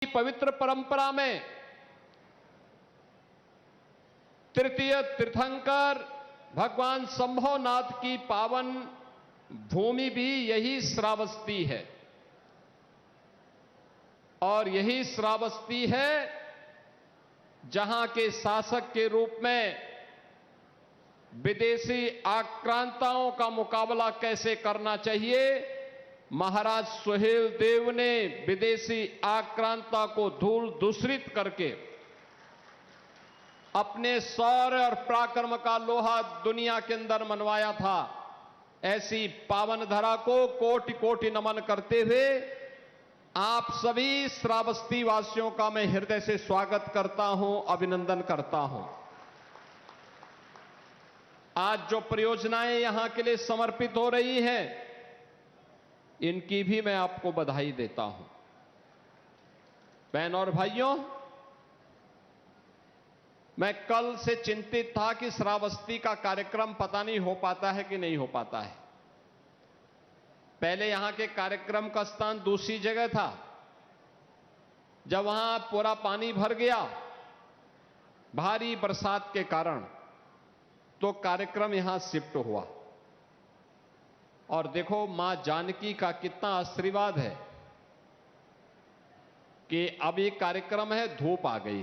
पवित्र परंपरा में तृतीय तीर्थंकर भगवान शंभोनाथ की पावन भूमि भी यही श्रावस्ती है और यही श्रावस्ती है जहां के शासक के रूप में विदेशी आक्रांताओं का मुकाबला कैसे करना चाहिए, महाराज सुहेल देव ने विदेशी आक्रांता को धूल दूषित करके अपने शौर्य और पराक्रम का लोहा दुनिया के अंदर मनवाया था। ऐसी पावन धरा को कोटि कोटि नमन करते हुए आप सभी श्रावस्ती वासियों का मैं हृदय से स्वागत करता हूं, अभिनंदन करता हूं। आज जो परियोजनाएं यहां के लिए समर्पित हो रही हैं, इनकी भी मैं आपको बधाई देता हूं। बहनों और भाइयों, मैं कल से चिंतित था कि श्रावस्ती का कार्यक्रम पता नहीं हो पाता है कि नहीं हो पाता है। पहले यहां के कार्यक्रम का स्थान दूसरी जगह था। जब वहां पूरा पानी भर गया भारी बरसात के कारण, तो कार्यक्रम यहां शिफ्ट हुआ। और देखो मां जानकी का कितना आशीर्वाद है कि अब ये कार्यक्रम है, धूप आ गई,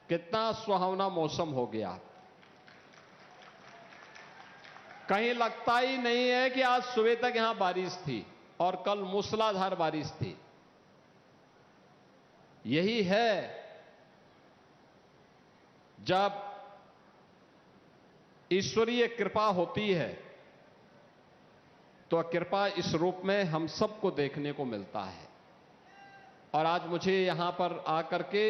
कितना सुहावना मौसम हो गया। कहीं लगता ही नहीं है कि आज सुबह तक यहां बारिश थी और कल मूसलाधार बारिश थी। यही है जब ईश्वरीय कृपा होती है, तो कृपा इस रूप में हम सबको देखने को मिलता है। और आज मुझे यहां पर आकर के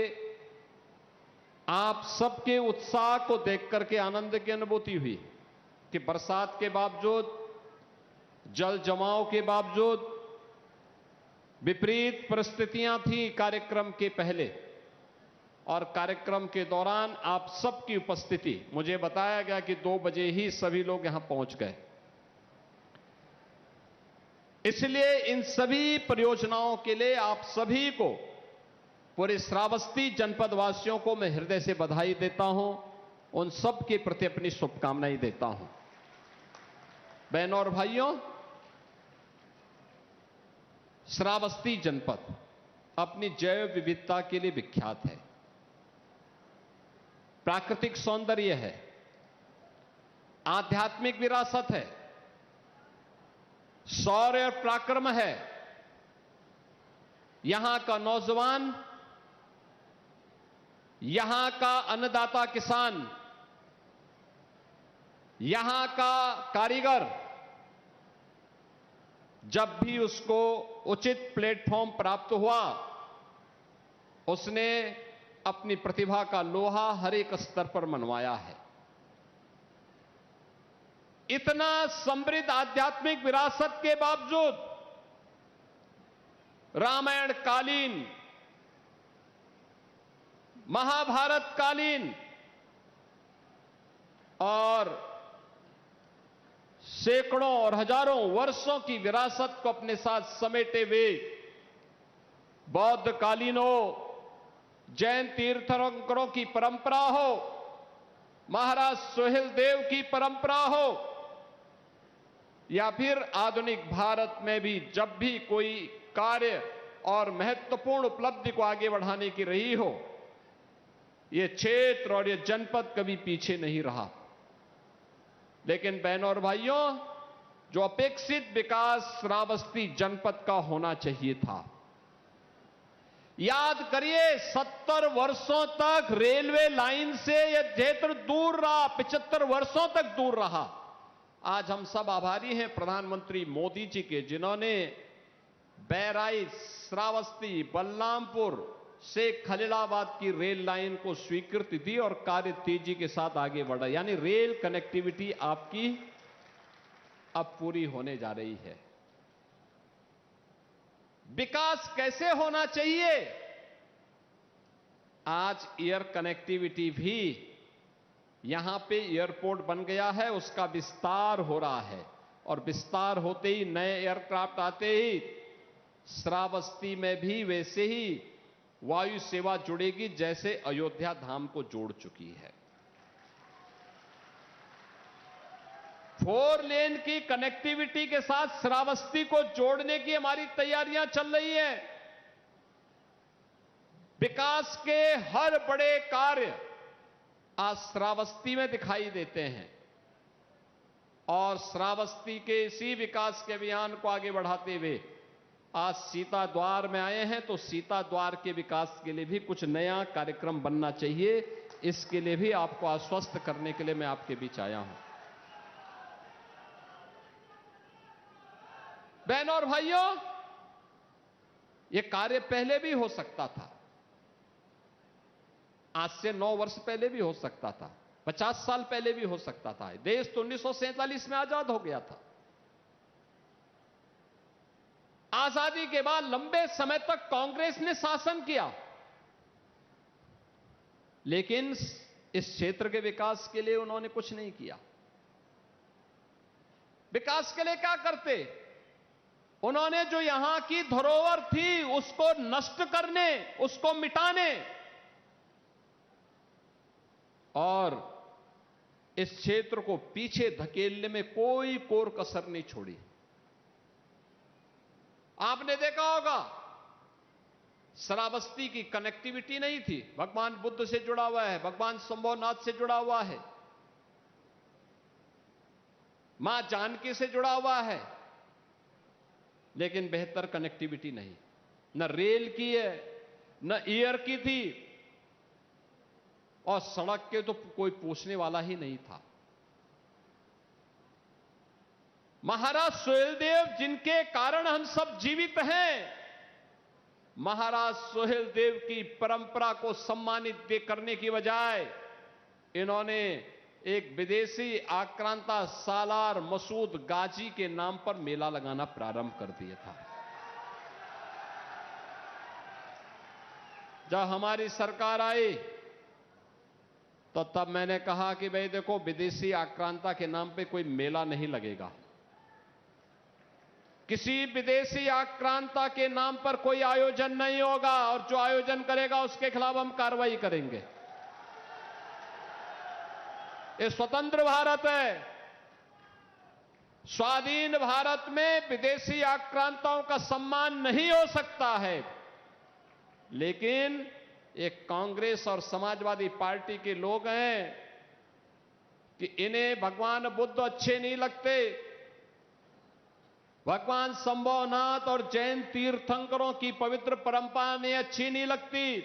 आप सबके उत्साह को देख करके आनंद की अनुभूति हुई कि बरसात के बावजूद, जल जमाव के बावजूद, विपरीत परिस्थितियां थी कार्यक्रम के पहले और कार्यक्रम के दौरान आप सबकी उपस्थिति, मुझे बताया गया कि 2 बजे ही सभी लोग यहां पहुंच गए। इसलिए इन सभी परियोजनाओं के लिए आप सभी को, पूरे श्रावस्ती जनपद वासियों को मैं हृदय से बधाई देता हूं, उन सब के प्रति अपनी शुभकामनाएं देता हूं। बहनों और भाइयों, श्रावस्ती जनपद अपनी जैव विविधता के लिए विख्यात है, प्राकृतिक सौंदर्य है, आध्यात्मिक विरासत है, शौर्य और पराक्रम है। यहां का नौजवान, यहां का अन्नदाता किसान, यहां का कारीगर जब भी उसको उचित प्लेटफॉर्म प्राप्त हुआ, उसने अपनी प्रतिभा का लोहा हर एक स्तर पर मनवाया है। इतना समृद्ध आध्यात्मिक विरासत के बावजूद रामायण कालीन, महाभारत कालीन और सैकड़ों और हजारों वर्षों की विरासत को अपने साथ समेटे हुए बौद्ध कालीन हो, जैन तीर्थंकरों की परंपरा हो, महाराज सुहेल देव की परंपरा हो, या फिर आधुनिक भारत में भी जब भी कोई कार्य और महत्वपूर्ण उपलब्धि को आगे बढ़ाने की रही हो, यह क्षेत्र और यह जनपद कभी पीछे नहीं रहा। लेकिन बहनों और भाइयों, जो अपेक्षित विकास श्रावस्ती जनपद का होना चाहिए था, याद करिए 70 वर्षों तक रेलवे लाइन से यह क्षेत्र दूर रहा, 75 वर्षों तक दूर रहा। आज हम सब आभारी हैं प्रधानमंत्री मोदी जी के, जिन्होंने बहराइच, श्रावस्ती, बलरामपुर से खलीलाबाद की रेल लाइन को स्वीकृति दी और कार्य तेजी के साथ आगे बढ़ा। यानी रेल कनेक्टिविटी आपकी अब पूरी होने जा रही है। विकास कैसे होना चाहिए? आज एयर कनेक्टिविटी भी, यहां पे एयरपोर्ट बन गया है, उसका विस्तार हो रहा है और विस्तार होते ही, नए एयरक्राफ्ट आते ही श्रावस्ती में भी वैसे ही वायु सेवा जुड़ेगी जैसे अयोध्या धाम को जोड़ चुकी है। 4 लेन की कनेक्टिविटी के साथ श्रावस्ती को जोड़ने की हमारी तैयारियां चल रही हैं। विकास के हर बड़े कार्य आज श्रावस्ती में दिखाई देते हैं और श्रावस्ती के इसी विकास के अभियान को आगे बढ़ाते हुए आज सीता द्वार में आए हैं, तो सीता द्वार के विकास के लिए भी कुछ नया कार्यक्रम बनना चाहिए। इसके लिए भी आपको आश्वस्त करने के लिए मैं आपके बीच आया हूं। बहनों और भाइयों, यह कार्य पहले भी हो सकता था। आज से 9 वर्ष पहले भी हो सकता था, 50 साल पहले भी हो सकता था। देश तो 1947 में आजाद हो गया था। आजादी के बाद लंबे समय तक कांग्रेस ने शासन किया, लेकिन इस क्षेत्र के विकास के लिए उन्होंने कुछ नहीं किया। विकास के लिए क्या करते? उन्होंने जो यहां की धरोहर थी उसको नष्ट करने, उसको मिटाने और इस क्षेत्र को पीछे धकेलने में कोई कोर कसर नहीं छोड़ी। आपने देखा होगा, श्रावस्ती की कनेक्टिविटी नहीं थी। भगवान बुद्ध से जुड़ा हुआ है, भगवान शंभुनाथ से जुड़ा हुआ है, मां जानकी से जुड़ा हुआ है, लेकिन बेहतर कनेक्टिविटी नहीं। न रेल की है, न एयर की थी, और सड़क के तो कोई पूछने वाला ही नहीं था। महाराज सुहेलदेव, जिनके कारण हम सब जीवित हैं, महाराज सुहेलदेव की परंपरा को सम्मानित करने की बजाय इन्होंने एक विदेशी आक्रांता सालार मसूद गाजी के नाम पर मेला लगाना प्रारंभ कर दिया था। जब हमारी सरकार आई तो तब मैंने कहा कि भाई देखो, विदेशी आक्रांता के नाम पे कोई मेला नहीं लगेगा, किसी विदेशी आक्रांता के नाम पर कोई आयोजन नहीं होगा, और जो आयोजन करेगा उसके खिलाफ हम कार्रवाई करेंगे। ये स्वतंत्र भारत है। स्वाधीन भारत में विदेशी आक्रांताओं का सम्मान नहीं हो सकता है, लेकिन एक कांग्रेस और समाजवादी पार्टी के लोग हैं कि इन्हें भगवान बुद्ध अच्छे नहीं लगते, भगवान शंभुनाथ और जैन तीर्थंकरों की पवित्र परंपरा इन्हें अच्छी नहीं लगती,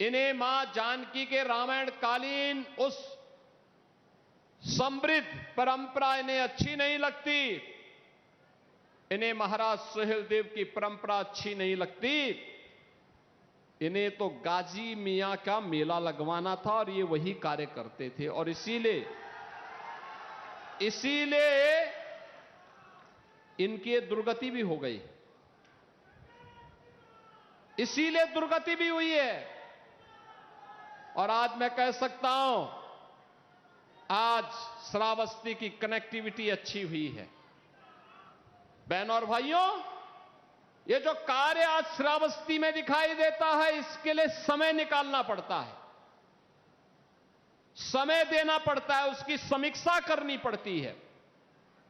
इन्हें मां जानकी के रामायण कालीन उस समृद्ध परंपरा इन्हें अच्छी नहीं लगती, इन्हें महाराज सुहेलदेव की परंपरा अच्छी नहीं लगती, इन्हें तो गाजी मियां का मेला लगवाना था और ये वही कार्य करते थे। और इसीलिए इनकी दुर्गति भी हो गई, इसीलिए दुर्गति भी हुई है। और आज मैं कह सकता हूं, आज श्रावस्ती की कनेक्टिविटी अच्छी हुई है। बहनों और भाइयों, ये जो कार्य आज श्रावस्ती में दिखाई देता है, इसके लिए समय निकालना पड़ता है, समय देना पड़ता है, उसकी समीक्षा करनी पड़ती है,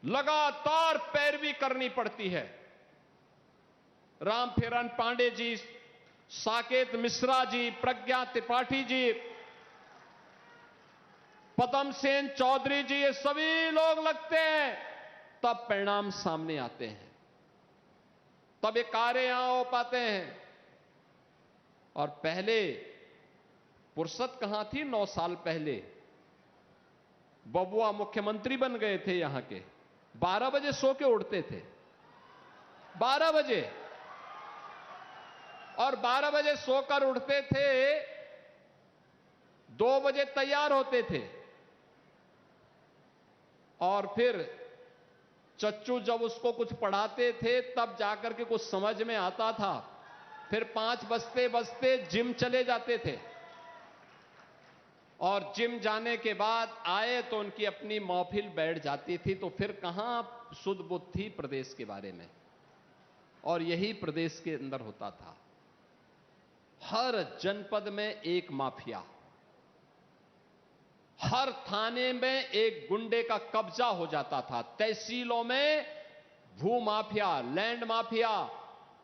लगातार पैरवी करनी पड़ती है। रामफेरन पांडे जी, साकेत मिश्रा जी, प्रज्ञा त्रिपाठी जी, पदम सेन चौधरी जी, ये सभी लोग लगते हैं, तब परिणाम सामने आते हैं, तब ये कार्य यहां हो पाते हैं। और पहले फुर्सत कहां थी? 9 साल पहले बबुआ मुख्यमंत्री बन गए थे यहां के, 12 बजे सो के उठते थे, 12 बजे, और 12 बजे सोकर उठते थे, 2 बजे तैयार होते थे, और फिर चच्चू जब उसको कुछ पढ़ाते थे तब जाकर के कुछ समझ में आता था, फिर 5 बजते बजते जिम चले जाते थे, और जिम जाने के बाद आए तो उनकी अपनी महफिल बैठ जाती थी, तो फिर कहां सुध बुद्ध थी प्रदेश के बारे में। और यही प्रदेश के अंदर होता था। हर जनपद में एक माफिया, हर थाने में एक गुंडे का कब्जा हो जाता था। तहसीलों में भू mafia, land mafia,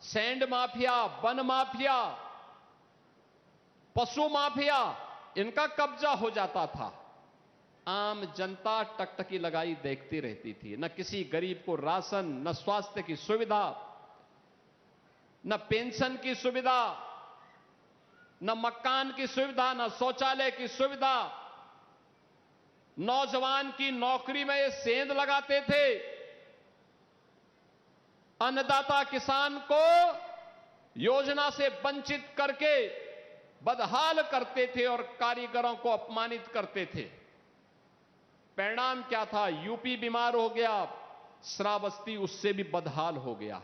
sand mafia, one mafia, पशु माफिया, इनका कब्जा हो जाता था। आम जनता टकटकी लगाई देखती रहती थी। न किसी गरीब को राशन, न स्वास्थ्य की सुविधा, न पेंशन की सुविधा, न मकान की सुविधा, न शौचालय की सुविधा। नौजवान की नौकरी में ये सेंध लगाते थे। अन्नदाता किसान को योजना से वंचित करके बदहाल करते थे और कारीगरों को अपमानित करते थे। परिणाम क्या था? यूपी बीमार हो गया, श्रावस्ती उससे भी बदहाल हो गया।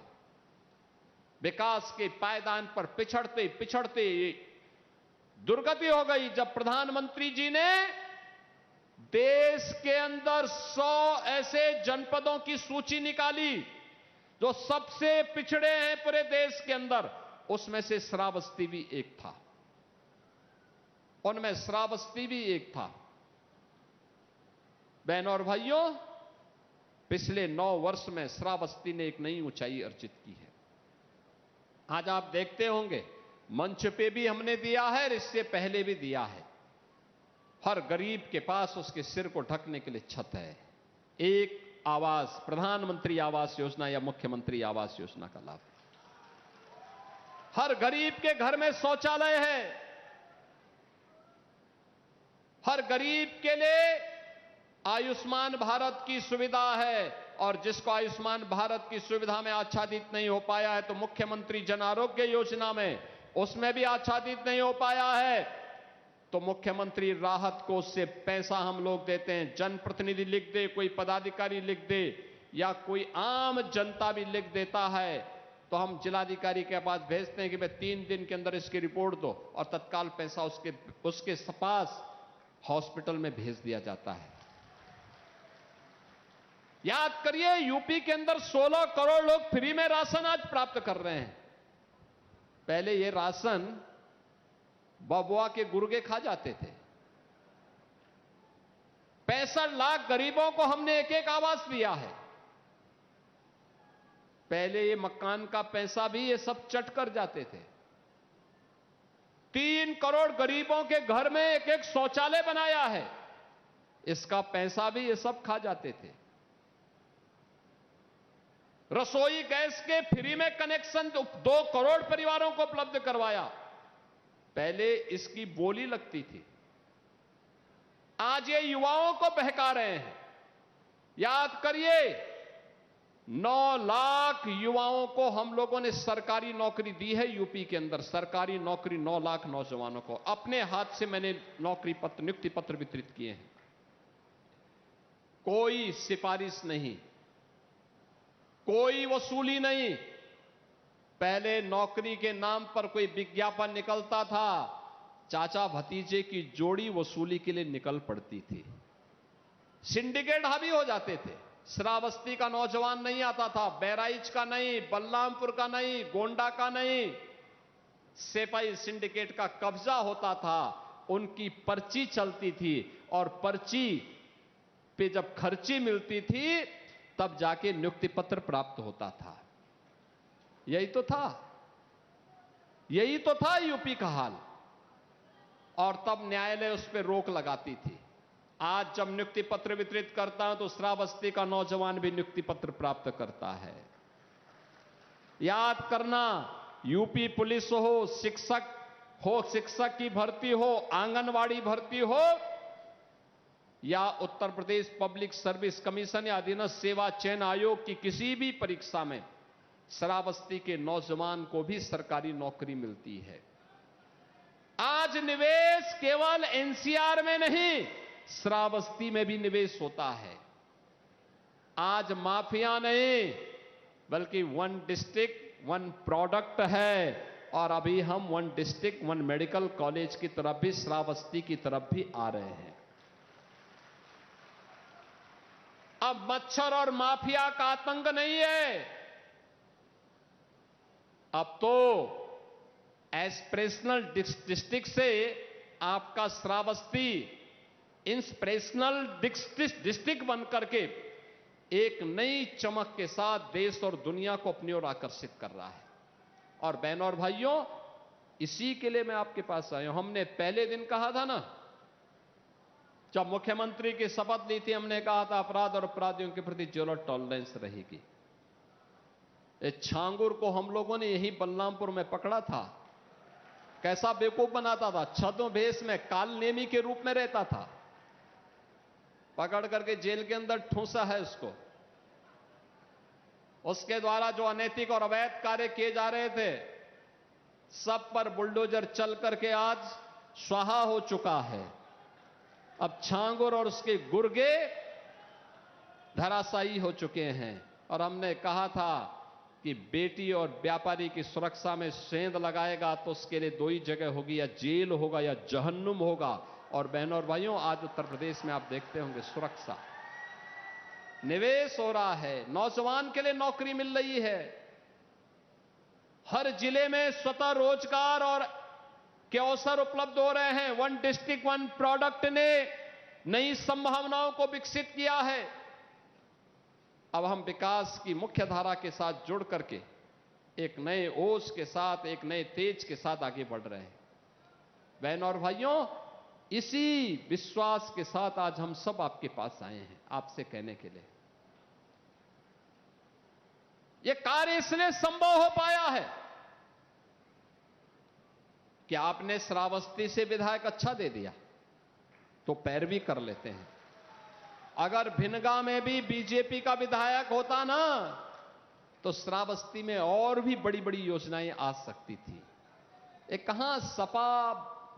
विकास के पायदान पर पिछड़ते पिछड़ते दुर्गति हो गई। जब प्रधानमंत्री जी ने देश के अंदर 100 ऐसे जनपदों की सूची निकाली जो सबसे पिछड़े हैं पूरे देश के अंदर, उसमें से श्रावस्ती भी एक था। उनमें श्रावस्ती भी एक था। बहनों और भाइयों, पिछले 9 वर्ष में श्रावस्ती ने एक नई ऊंचाई अर्जित की है। आज आप देखते होंगे मंच पे भी हमने दिया है, इससे पहले भी दिया है। हर गरीब के पास उसके सिर को ढकने के लिए छत है। एक आवास, प्रधानमंत्री आवास योजना या मुख्यमंत्री आवास योजना का लाभ। हर गरीब के घर में शौचालय है। हर गरीब के लिए आयुष्मान भारत की सुविधा है, और जिसको आयुष्मान भारत की सुविधा में आच्छादित नहीं हो पाया है तो मुख्यमंत्री जन आरोग्य योजना में उसमें भी आच्छादित नहीं हो पाया है तो मुख्यमंत्री राहत कोष से पैसा हम लोग देते हैं। जनप्रतिनिधि लिख दे, कोई पदाधिकारी लिख दे, या कोई आम जनता भी लिख देता है तो हम जिलाधिकारी के पास भेजते हैं कि भाई 3 दिन के अंदर इसकी रिपोर्ट दो, और तत्काल पैसा उसके पास हॉस्पिटल में भेज दिया जाता है। याद करिए, यूपी के अंदर 16 करोड़ लोग फ्री में राशन आज प्राप्त कर रहे हैं। पहले ये राशन बबुआ के गुर्गे खा जाते थे। 65 लाख गरीबों को हमने एक एक आवास दिया है। पहले ये मकान का पैसा भी ये सब चट कर जाते थे। 3 करोड़ गरीबों के घर में एक एक शौचालय बनाया है, इसका पैसा भी ये सब खा जाते थे। रसोई गैस के फ्री में कनेक्शन 2 करोड़ परिवारों को उपलब्ध करवाया। पहले इसकी बोली लगती थी, आज ये युवाओं को बहका रहे हैं। याद करिए, 9 लाख युवाओं को हम लोगों ने सरकारी नौकरी दी है यूपी के अंदर। सरकारी नौकरी 9 लाख नौजवानों को अपने हाथ से मैंने नौकरी पत्र, नियुक्ति पत्र वितरित किए हैं। कोई सिफारिश नहीं, कोई वसूली नहीं। पहले नौकरी के नाम पर कोई विज्ञापन निकलता था, चाचा भतीजे की जोड़ी वसूली के लिए निकल पड़ती थी। सिंडिकेट हावी हो जाते थे। श्रावस्ती का नौजवान नहीं आता था, बहराइच का नहीं, बलरामपुर का नहीं, गोंडा का नहीं। सिपाही सिंडिकेट का कब्जा होता था, उनकी पर्ची चलती थी, और पर्ची पे जब खर्ची मिलती थी तब जाके नियुक्ति पत्र प्राप्त होता था। यही तो था, यही तो था यूपी का हाल। और तब न्यायालय उस पर रोक लगाती थी। आज जब नियुक्ति पत्र वितरित करता हूं तो श्रावस्ती का नौजवान भी नियुक्ति पत्र प्राप्त करता है। याद करना, यूपी पुलिस हो, शिक्षक की भर्ती हो, आंगनवाड़ी भर्ती हो, या Uttar Pradesh public service commission या अधीनस्थ सेवा चयन आयोग की किसी भी परीक्षा में श्रावस्ती के नौजवान को भी सरकारी नौकरी मिलती है। आज निवेश केवल एनसीआर में नहीं, श्रावस्ती में भी निवेश होता है। आज माफिया नहीं, बल्कि 1 डिस्ट्रिक्ट 1 प्रोडक्ट है, और अभी हम 1 डिस्ट्रिक्ट 1 मेडिकल कॉलेज की तरफ भी, श्रावस्ती की तरफ भी आ रहे हैं। अब मच्छर और माफिया का आतंक नहीं है। अब तो एस्पिरेशनल डिस्ट्रिक्ट से आपका श्रावस्ती इंस्पिरेशनल डिस्ट्रिक्ट बनकर के एक नई चमक के साथ देश और दुनिया को अपनी ओर आकर्षित कर रहा है। और बहनों और भाइयों, इसी के लिए मैं आपके पास आया हूं। हमने पहले दिन कहा था ना, जब मुख्यमंत्री की शपथ ली थी, हमने कहा था अपराध और अपराधियों के प्रति जीरो टॉलरेंस रहेगी। इस छांगुर को हम लोगों ने यही बलरामपुर में पकड़ा था। कैसा बेवकूफ बनाता था, छद्मवेश में कालनेमी के रूप में रहता था। पकड़ करके जेल के अंदर ठूंसा है उसको। उसके द्वारा जो अनैतिक और अवैध कार्य किए जा रहे थे, सब पर बुलडोजर चल करके आज स्वाहा हो चुका है। अब छांगुर और उसके गुर्गे धराशायी हो चुके हैं। और हमने कहा था कि बेटी और व्यापारी की सुरक्षा में सेंध लगाएगा तो उसके लिए दो ही जगह होगी, या जेल होगा या जहन्नुम होगा। और बहनों और भाइयों, आज उत्तर प्रदेश में आप देखते होंगे सुरक्षा, निवेश हो रहा है, नौजवान के लिए नौकरी मिल रही है, हर जिले में स्वतः रोजगार और के अवसर उपलब्ध हो रहे हैं। वन डिस्ट्रिक्ट वन प्रोडक्ट ने नई संभावनाओं को विकसित किया है। अब हम विकास की मुख्य धारा के साथ जुड़ करके एक नए ओज के साथ, एक नए तेज के साथ आगे बढ़ रहे हैं। बहनों और भाइयों, इसी विश्वास के साथ आज हम सब आपके पास आए हैं, आपसे कहने के लिए यह कार्य इसलिए संभव हो पाया है कि आपने श्रावस्ती से विधायक अच्छा दे दिया तो पैरवी कर लेते हैं। अगर भिनगा में भी बीजेपी का विधायक होता ना, तो श्रावस्ती में और भी बड़ी बड़ी योजनाएं आ सकती थी। ये कहां सपा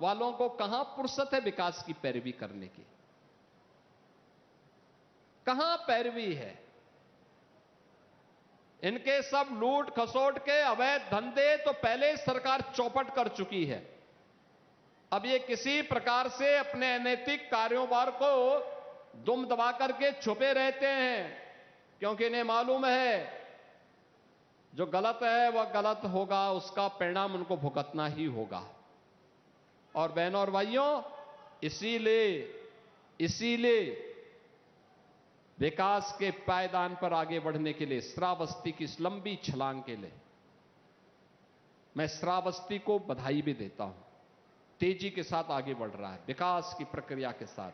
वालों को कहां फुर्सत है विकास की पैरवी करने की? कहां पैरवी है? इनके सब लूट खसोट के अवैध धंधे तो पहले सरकार चौपट कर चुकी है। अब ये किसी प्रकार से अपने अनैतिक कारोबार को दुम दबा करके छुपे रहते हैं, क्योंकि इन्हें मालूम है जो गलत है वह गलत होगा, उसका परिणाम उनको भुगतना ही होगा। और बहनों और भाइयों, इसीलिए विकास के पायदान पर आगे बढ़ने के लिए, श्रावस्ती की इस लंबी छलांग के लिए मैं श्रावस्ती को बधाई भी देता हूं। तेजी के साथ आगे बढ़ रहा है विकास की प्रक्रिया के साथ।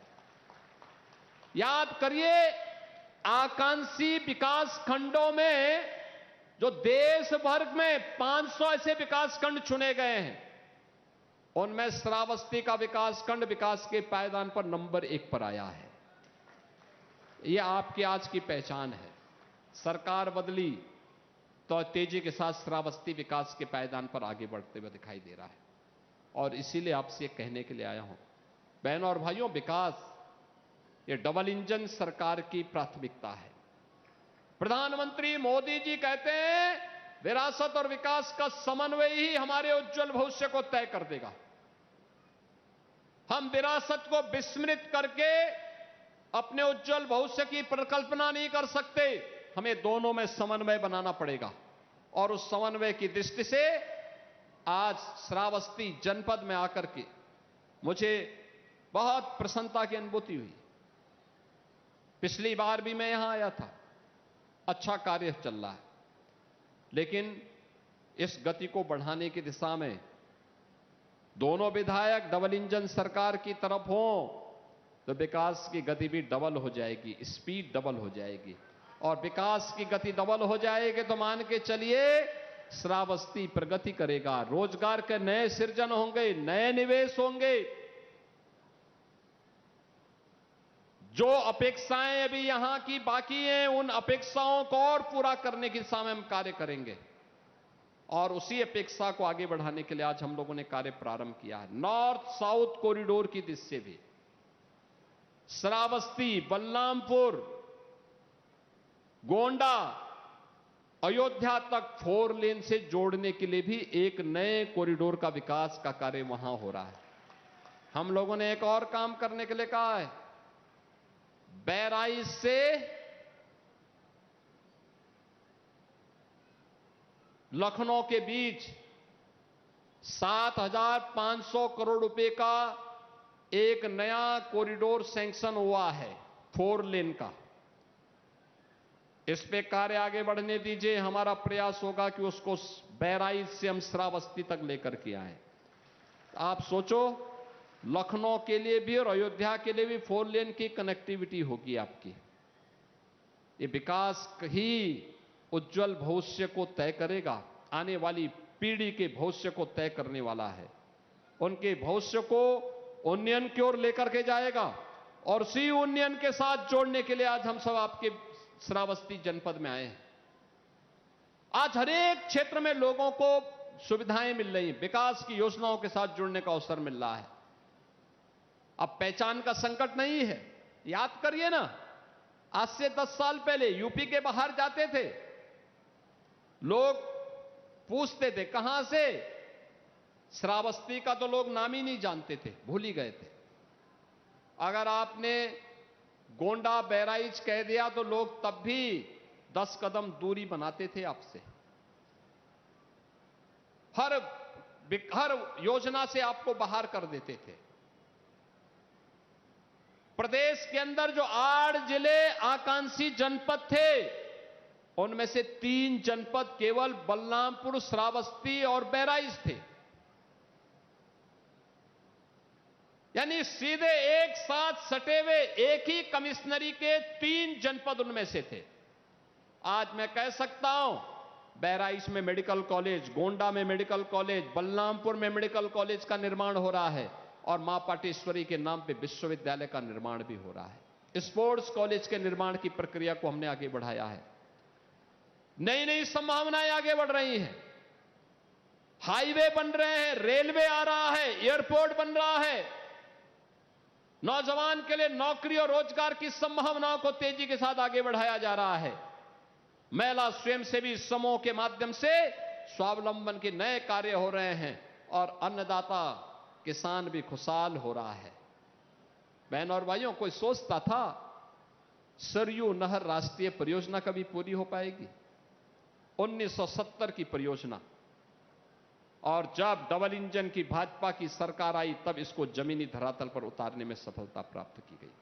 याद करिए, आकांक्षी विकास खंडों में जो देश भर में 500 ऐसे विकास खंड चुने गए हैं, उनमें श्रावस्ती का विकास खंड विकास के पायदान पर नंबर 1 पर आया है। यह आपकी आज की पहचान है। सरकार बदली तो तेजी के साथ श्रावस्ती विकास के पायदान पर आगे बढ़ते हुए दिखाई दे रहा है। और इसीलिए आपसे कहने के लिए आया हूं, बहनों और भाइयों, विकास ये डबल इंजन सरकार की प्राथमिकता है। प्रधानमंत्री मोदी जी कहते हैं विरासत और विकास का समन्वय ही हमारे उज्जवल भविष्य को तय कर देगा। हम विरासत को विस्मृत करके अपने उज्जवल भविष्य की परिकल्पना नहीं कर सकते। हमें दोनों में समन्वय बनाना पड़ेगा। और उस समन्वय की दृष्टि से आज श्रावस्ती जनपद में आकर के मुझे बहुत प्रसन्नता की अनुभूति हुई। पिछली बार भी मैं यहां आया था, अच्छा कार्य चल रहा है, लेकिन इस गति को बढ़ाने की दिशा में दोनों विधायक डबल इंजन सरकार की तरफ हों तो विकास की गति भी डबल हो जाएगी, स्पीड डबल हो जाएगी। और विकास की गति डबल हो जाएगी तो मान के चलिए श्रावस्ती प्रगति करेगा, रोजगार के नए सृजन होंगे, नए निवेश होंगे। जो अपेक्षाएं अभी यहां की बाकी हैं, उन अपेक्षाओं को और पूरा करने की दिशा में हम कार्य करेंगे। और उसी अपेक्षा को आगे बढ़ाने के लिए आज हम लोगों ने कार्य प्रारंभ किया है। नॉर्थ साउथ कॉरिडोर की दृष्टि से भी श्रावस्ती, बलरामपुर, गोंडा, अयोध्या तक 4 लेन से जोड़ने के लिए भी एक नए कॉरिडोर का विकास का कार्य वहां हो रहा है। हम लोगों ने एक और काम करने के लिए कहा है, बहराइच से लखनऊ के बीच 7,500 करोड़ रुपए का एक नया कॉरिडोर सैंक्शन हुआ है 4 लेन का। इस पे कार्य आगे बढ़ने दीजिए। हमारा प्रयास होगा कि उसको बहराइच से हम श्रावस्ती तक लेकर के आए। आप सोचो, लखनऊ के लिए भी और अयोध्या के लिए भी 4 लेन की कनेक्टिविटी होगी आपकी। ये विकास ही उज्जवल भविष्य को तय करेगा, आने वाली पीढ़ी के भविष्य को तय करने वाला है। उनके भविष्य को उन्नयन की ओर लेकर के जाएगा और उसी उन्नयन के साथ जोड़ने के लिए आज हम सब आपके श्रावस्ती जनपद में आए हैं। आज हर एक क्षेत्र में लोगों को सुविधाएं मिल रही हैं, विकास की योजनाओं के साथ जुड़ने का अवसर मिल रहा है। अब पहचान का संकट नहीं है। याद करिए ना, आज से 10 साल पहले यूपी के बाहर जाते थे, लोग पूछते थे कहां से, श्रावस्ती का तो लोग नाम ही नहीं जानते थे, भूल ही गए थे। अगर आपने गोंडा बहराइच कह दिया तो लोग तब भी 10 कदम दूरी बनाते थे आपसे। हर योजना से आपको बाहर कर देते थे। प्रदेश के अंदर जो 8 जिले आकांक्षी जनपद थे, उनमें से 3 जनपद केवल बलरामपुर, श्रावस्ती और बहराइच थे। यानी सीधे एक साथ सटे हुए एक ही कमिश्नरी के 3 जनपद उनमें से थे। आज मैं कह सकता हूं, बहराइच में मेडिकल कॉलेज, गोंडा में मेडिकल कॉलेज, बलरामपुर में मेडिकल कॉलेज का निर्माण हो रहा है और मां पाटेश्वरी के नाम पे विश्वविद्यालय का निर्माण भी हो रहा है। स्पोर्ट्स कॉलेज के निर्माण की प्रक्रिया को हमने आगे बढ़ाया है। नई नई संभावनाएं आगे बढ़ रही हैं। हाईवे बन रहे हैं, रेलवे आ रहा है, एयरपोर्ट बन रहा है। नौजवान के लिए नौकरी और रोजगार की संभावनाओं को तेजी के साथ आगे बढ़ाया जा रहा है। महिला स्वयंसेवी समूह के माध्यम से स्वावलंबन के नए कार्य हो रहे हैं और अन्नदाता किसान भी खुशहाल हो रहा है। बहन और भाइयों, कोई सोचता था सरयू नहर राष्ट्रीय परियोजना कभी पूरी हो पाएगी? 1970 की परियोजना, और जब डबल इंजन की भाजपा की सरकार आई तब इसको जमीनी धरातल पर उतारने में सफलता प्राप्त की गई।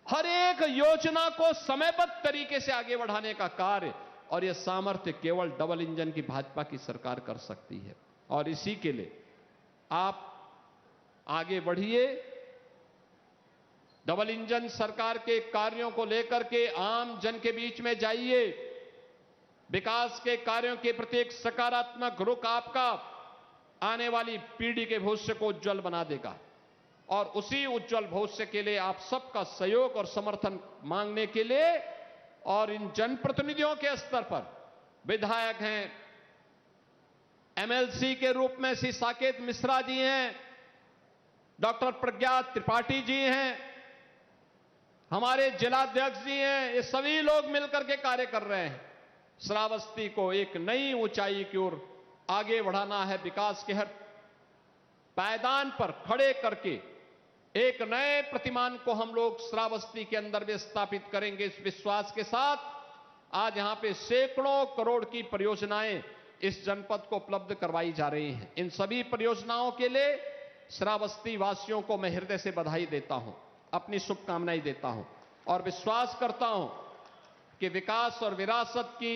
हर एक योजना को समयबद्ध तरीके से आगे बढ़ाने का कार्य और यह सामर्थ्य केवल डबल इंजन की भाजपा की सरकार कर सकती है। और इसी के लिए आप आगे बढ़िए, डबल इंजन सरकार के कार्यों को लेकर के आम जन के बीच में जाइए। विकास के कार्यों के प्रति एक सकारात्मक रुख आपका आने वाली पीढ़ी के भविष्य को उज्जवल बना देगा। और उसी उज्जवल भविष्य के लिए आप सबका सहयोग और समर्थन मांगने के लिए, और इन जनप्रतिनिधियों के स्तर पर विधायक हैं, एमएलसी के रूप में श्री साकेत मिश्रा जी हैं, डॉक्टर प्रज्ञा त्रिपाठी जी हैं, हमारे जिलाध्यक्ष जी हैं, ये सभी लोग मिलकर के कार्य कर रहे हैं। श्रावस्ती को एक नई ऊंचाई की ओर आगे बढ़ाना है। विकास के हर पायदान पर खड़े करके एक नए प्रतिमान को हम लोग श्रावस्ती के अंदर भी स्थापित करेंगे। इस विश्वास के साथ आज यहां पे सैकड़ों करोड़ की परियोजनाएं इस जनपद को उपलब्ध करवाई जा रही हैं। इन सभी परियोजनाओं के लिए श्रावस्ती वासियों को मैं हृदय से बधाई देता हूं, अपनी शुभकामनाएं देता हूं और विश्वास करता हूं कि विकास और विरासत की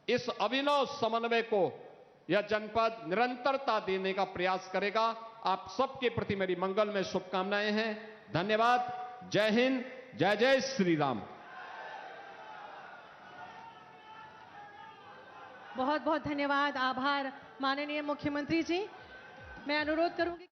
इस अभिनव समन्वय को यह जनपद निरंतरता देने का प्रयास करेगा। आप सबके प्रति मेरी मंगलमय शुभकामनाएं हैं। धन्यवाद। जय हिंद, जय जय श्री राम। बहुत बहुत धन्यवाद, आभार माननीय मुख्यमंत्री जी। मैं अनुरोध करूंगी